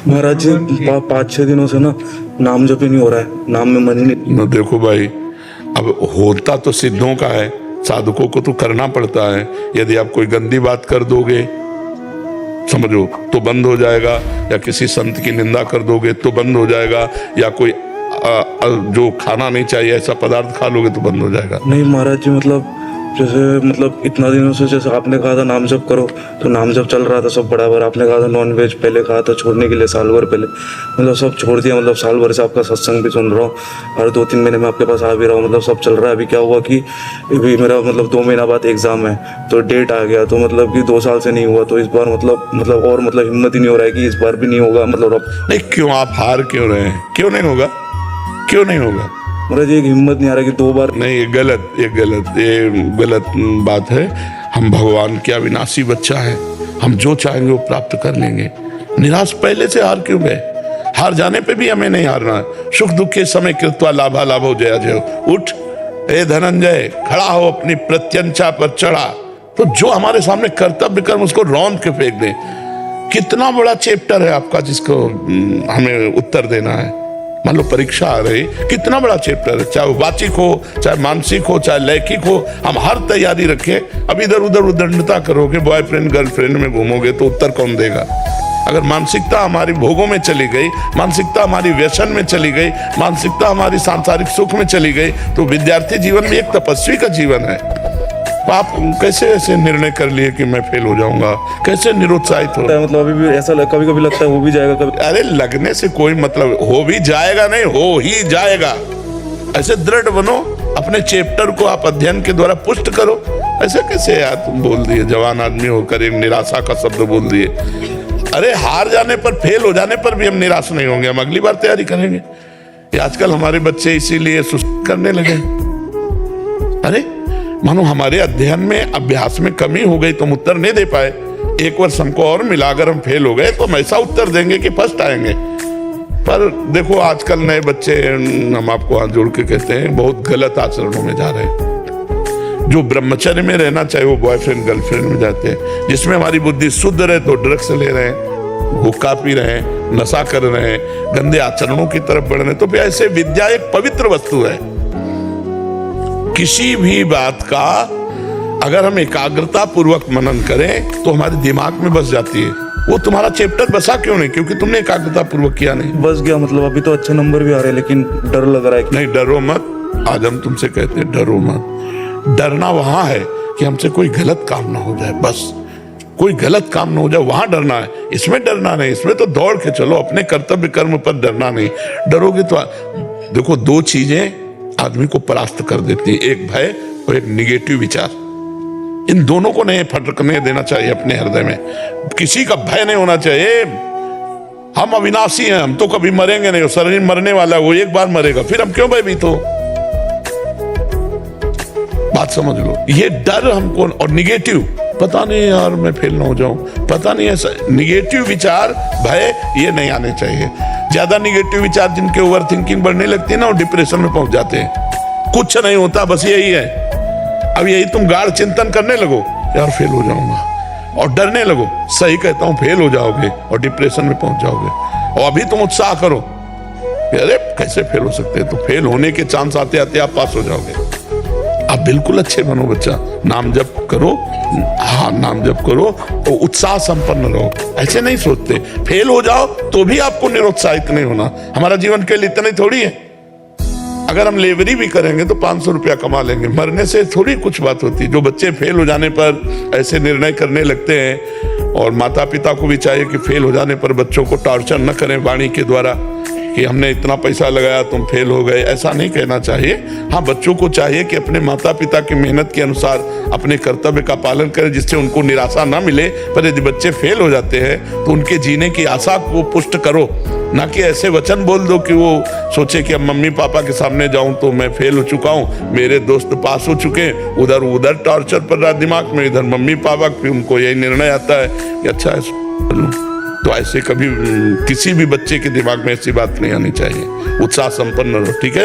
महाराज जी 5-6 दिनों से ना नाम जप ही नहीं हो रहा है, नाम में मन ही नहीं। न देखो भाई, अब होता तो सिद्धों का है, साधकों को तो करना पड़ता है। यदि आप कोई गंदी बात कर दोगे समझो तो बंद हो जाएगा, या किसी संत की निंदा कर दोगे तो बंद हो जाएगा, या कोई जो खाना नहीं चाहिए ऐसा पदार्थ खा लोगे तो बंद हो जाएगा। नहीं महाराज जी, मतलब इतना दिनों से जैसे आपने कहा था नाम जप करो, तो नाम जप चल रहा था सब बराबर। आपने कहा था नॉन वेज पहले कहा था छोड़ने के लिए साल भर पहले, मतलब सब छोड़ दिया। मतलब साल भर से आपका सत्संग भी सुन रहा हूँ, हर 2-3 महीने में आपके पास आ भी रहा हूँ, मतलब सब चल रहा है। अभी क्या हुआ कि अभी मेरा 2 महीना बाद एग्जाम है, तो डेट आ गया, तो मतलब कि 2 साल से नहीं हुआ, तो इस बार मतलब हिम्मत ही नहीं हो रहा है कि इस बार भी नहीं होगा। नहीं क्यों, आप हार क्यों रहे हैं? क्यों नहीं होगा, क्यों नहीं होगा? महाराज एक हिम्मत नहीं आ रहा कि 2 बार नहीं, ये गलत बात है। हम भगवान के अविनाशी बच्चा है, हम जो चाहेंगे वो प्राप्त कर लेंगे। निराश पहले से हार क्यों गए? हार जाने पे भी हमें नहीं हारना है। सुख दुख के समय कृत्वा लाभा लाभो जया जय। उठ ए धनंजय, खड़ा हो, अपनी प्रत्यंचा पर चढ़ा। तो जो हमारे सामने कर्तव्य कर्म उसको रौंद के फेंक दे। कितना बड़ा चैप्टर है आपका जिसको हमें उत्तर देना है। मान लो परीक्षा आ रही, कितना बड़ा चैप्टर है, चाहे वो वाचिक हो, चाहे मानसिक हो, चाहे लैखिक हो, हम हर तैयारी रखें। अब इधर उधर उद्दंडता करोगे, बॉयफ्रेंड गर्लफ्रेंड में घूमोगे तो उत्तर कौन देगा? अगर मानसिकता हमारी भोगों में चली गई, मानसिकता हमारी व्यसन में चली गई, मानसिकता हमारी सांसारिक सुख में चली गई, तो विद्यार्थी जीवन में एक तपस्वी का जीवन है। आप कैसे ऐसे निर्णय कर लिए कि मैं फेल हो जाऊंगा? कैसे निरुत्साहित हो? मतलब अभी भी ऐसा कभी कभी लगता है हो भी जाएगा कभी। अरे लगने से कोई मतलब, हो भी जाएगा नहीं, हो ही जाएगा। ऐसे दृढ़ बनो, अपने चैप्टर को आप अध्ययन के द्वारा पुष्ट करो। ऐसे कैसे यार तुम बोल दिए, जवान आदमी होकर एक निराशा का शब्द बोल दिए। अरे हार जाने पर, फेल हो जाने पर भी हम निराश नहीं होंगे, हम अगली बार तैयारी करेंगे। ये आजकल हमारे बच्चे इसीलिए सुस्त करने लगे। अरे मानो हमारे अध्ययन में, अभ्यास में कमी हो गई तो हम उत्तर नहीं दे पाए। एक वर्ष हमको और मिला, अगर हम फेल हो गए तो हम ऐसा उत्तर देंगे कि फर्स्ट आएंगे। पर देखो आजकल नए बच्चे, हम आपको हाथ जोड़ के कहते हैं, बहुत गलत आचरणों में जा रहे हैं। जो ब्रह्मचर्य में रहना चाहिए वो बॉयफ्रेंड गर्लफ्रेंड में जाते हैं। जिसमें हमारी बुद्धि शुद्ध रहे तो ड्रग्स ले रहे हैं, हुक्का पी रहे हैं, नशा कर रहे हैं, गंदे आचरणों की तरफ बढ़ रहे हैं। तो फिर ऐसे विद्या एक पवित्र वस्तु है। किसी भी बात का अगर हम एकाग्रता पूर्वक मनन करें तो हमारे दिमाग में बस जाती है। वो तुम्हारा चैप्टर बसा क्यों नहीं? क्योंकि तुमने एकाग्रता पूर्वक किया नहीं। बस गया, मतलब अभी तो अच्छे नंबर भी आ रहे हैं, लेकिन डर लग रहा है। नहीं डरो मत, आज हम तुमसे कहते हैं डरो मत। डरना वहां है कि हमसे कोई गलत काम ना हो जाए, बस कोई गलत काम ना हो जाए, वहां डरना है। इसमें डरना नहीं, इसमें तो दौड़ के चलो, अपने कर्तव्य कर्म पर डरना नहीं। डरोगे तो देखो 2 चीजें आदमी को परास्त कर देती है, एक भय और एक निगेटिव विचार। इन दोनों को नहीं फटकने देना चाहिए अपने हृदय में। किसी का भय नहीं होना चाहिए। हम अविनाशी हैं, हम तो कभी मरेंगे नहीं, शरीर मरने वाला है, वो एक बार मरेगा, फिर हम क्यों भयभीत हो? बात समझ लो। ये डर हमको, और निगेटिव, पता नहीं यार मैं फेल ना हो जाऊं, पता नहीं, ऐसा निगेटिव विचार, भय, ये नहीं आने चाहिए। ज्यादा निगेटिव विचार जिनके ओवर थिंकिंग बढ़ने लगती है ना, वो डिप्रेशन में पहुंच जाते हैं। कुछ नहीं होता, बस यही है। अब यही तुम गाढ़ चिंतन करने लगो, यार फेल हो जाऊंगा, और डरने लगो, सही कहता हूं फेल हो जाओगे और डिप्रेशन में पहुंच जाओगे। और अभी तुम उत्साह करो, अरे कैसे फेल हो सकते हैं, तो फेल होने के चांस आते आते आप पास हो जाओगे। आप बिल्कुल अच्छे बनो बच्चा, नाम जप करो, हाँ नाम जप करो और उत्साह संपन्न रहो। ऐसे नहीं सोचते फेल हो जाओ तो भी आपको निरुत्साहित नहीं होना। हमारा जीवन के लिए इतना ही थोड़ी है। अगर हम लेबरी भी करेंगे तो 500 रुपया कमा लेंगे, मरने से थोड़ी कुछ बात होती। जो बच्चे फेल हो जाने पर ऐसे निर्णय करने लगते हैं, और माता पिता को भी चाहिए कि फेल हो जाने पर बच्चों को टॉर्चर न करें वाणी के द्वारा कि हमने इतना पैसा लगाया तुम फेल हो गए, ऐसा नहीं कहना चाहिए। हाँ, बच्चों को चाहिए कि अपने माता पिता की मेहनत के अनुसार अपने कर्तव्य का पालन करें, जिससे उनको निराशा ना मिले। पर यदि बच्चे फेल हो जाते हैं तो उनके जीने की आशा को पुष्ट करो, ना कि ऐसे वचन बोल दो कि वो सोचे कि अब मम्मी पापा के सामने जाऊं तो मैं फेल हो चुका हूं, मेरे दोस्त पास हो चुके हैं। उधर टॉर्चर पड़ रहा दिमाग में, इधर मम्मी पापा, फिर उनको यही निर्णय आता है कि अच्छा है। तो ऐसे कभी किसी भी बच्चे के दिमाग में ऐसी बात नहीं आनी चाहिए। उत्साह संपन्न रहो, ठीक है।